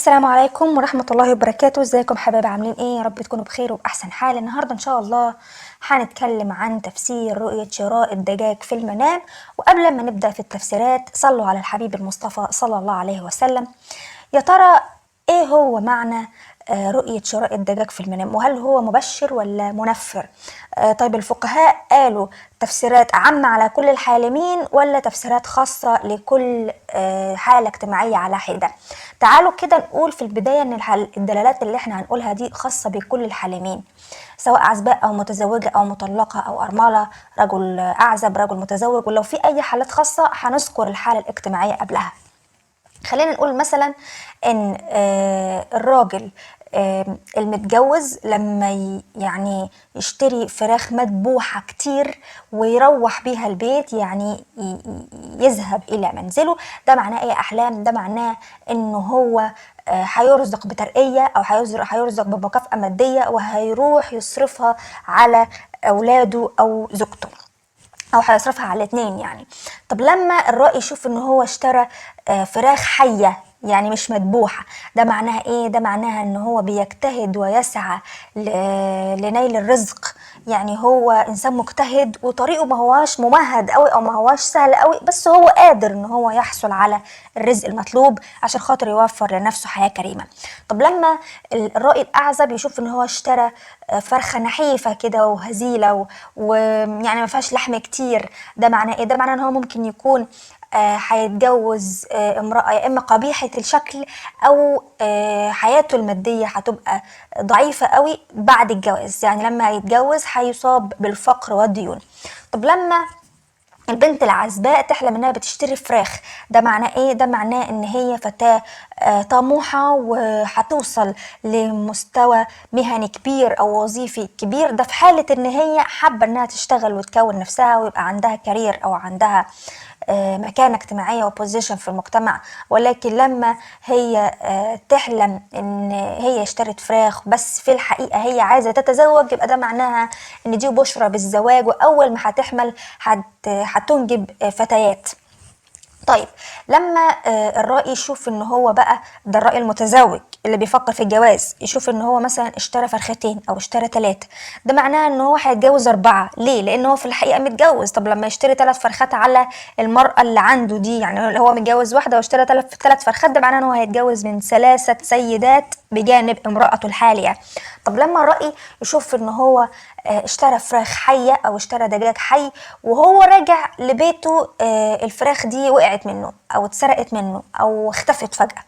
السلام عليكم ورحمة الله وبركاته. ازيكم حبايبي؟ عاملين ايه؟ يا رب تكونوا بخير وبأحسن حال. النهاردة ان شاء الله هنتكلم عن تفسير رؤية شراء الدجاج في المنام. وقبل ما نبدأ في التفسيرات صلوا على الحبيب المصطفى صلى الله عليه وسلم. يا ترى ايه هو معنى رؤية شراء الدجاج في المنام، وهل هو مبشر ولا منفر؟ طيب الفقهاء قالوا تفسيرات عامة على كل الحالمين ولا تفسيرات خاصة لكل حالة اجتماعية على حدة؟ تعالوا كده نقول في البداية ان الدلالات اللي احنا هنقولها دي خاصة بكل الحالمين، سواء عزباء او متزوجة او مطلقة او ارملة، رجل اعزب، رجل متزوج، ولو في اي حالات خاصة هنذكر الحالة الاجتماعية قبلها. خلينا نقول مثلا ان الراجل المتجوز لما يعني يشتري فراخ مذبوحة كتير ويروح بيها البيت، يعني يذهب إلى منزله، ده معناه إيه أحلام؟ ده معناه إنه هو هيرزق بترقية أو هيرزق بمكافأة مادية وهيروح يصرفها على أولاده أو زوجته، او هيصرفها على الاتنين يعني. طب لما الرائي يشوف ان هو اشترى فراخ حية يعني مش مذبوحة، ده معناها ايه؟ ده معناها ان هو بيجتهد ويسعى لنيل الرزق، يعني هو انسان مجتهد وطريقه ما هواش ممهد قوي او ما هواش سهل قوي، بس هو قادر ان هو يحصل على الرزق المطلوب عشان خاطر يوفر لنفسه حياة كريمة. طب لما الرائي الاعزب يشوف ان هو اشترى فرخة نحيفة كده وهزيلة ويعني ما فيهاش لحم كتير، ده معناه ايه؟ ده معناه ان هو ممكن يكون هيتجوز امرأة يا إما قبيحة الشكل أو حياته المادية هتبقى ضعيفة قوي بعد الجواز، يعني لما هيتجوز هيصاب بالفقر والديون. طب لما البنت العزباء تحلم انها بتشتري فراخ، ده معناه ايه؟ ده معناه ان هي فتاة طموحة وهتوصل لمستوى مهني كبير او وظيفي كبير، ده في حالة ان هي حابة انها تشتغل وتكون نفسها ويبقى عندها كارير او عندها مكانة اجتماعية وبوزيشن في المجتمع. ولكن لما هي تحلم ان هي اشترت فراخ بس في الحقيقة هي عايزة تتزوج، يبقى ده معناها ان دي بشرى بالزواج، واول ما هتحمل هتنجب فتيات. طيب لما الرائي يشوف ان هو بقى، ده الرائي المتزوج اللي بيفكر في الجواز، يشوف ان هو مثلا اشترى فرختين او اشترى 3، ده معناه ان هو هيتجوز 4. ليه؟ لان هو في الحقيقة متجوز. طب لما يشتري 3 فرخات على المرأة اللي عنده دي، يعني هو متجوز واحدة واشترى 3 فرخات، ده معناه ان هو هيتجوز من 3 سيدات بجانب امرأته الحالية. طب لما الرائي يشوف ان هو اشترى فراخ حية او اشترى دجاج حي وهو راجع لبيته الفراخ دي وقعت منه او اتسرقت منه او اختفت فجأة،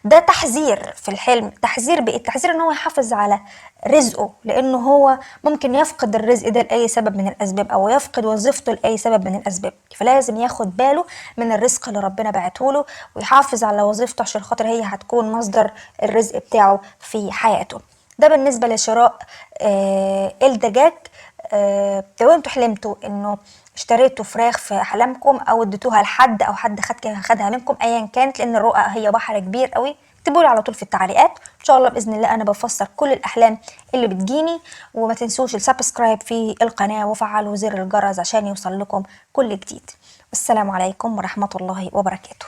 ده تحذير في الحلم. تحذير بايه؟ تحذير ان هو يحافظ على رزقه، لانه هو ممكن يفقد الرزق ده لاي سبب من الاسباب او يفقد وظيفته لاي سبب من الاسباب، فلازم ياخد باله من الرزق اللي ربنا بعته له ويحافظ على وظيفته عشان خاطر هي هتكون مصدر الرزق بتاعه في حياته. ده بالنسبة لشراء الدجاج. لو انتوا حلمتوا انه اشتريتوا فراخ في احلامكم او اديتوها لحد او حد خدها منكم ايا كانت، لان الرؤى هي بحر كبير قوي، اكتبوا لي على طول في التعليقات. ان شاء الله باذن الله انا بفسر كل الاحلام اللي بتجيني. وما تنسوش السبسكرايب في القناه وفعلوا زر الجرس عشان يوصل لكم كل جديد. والسلام عليكم ورحمه الله وبركاته.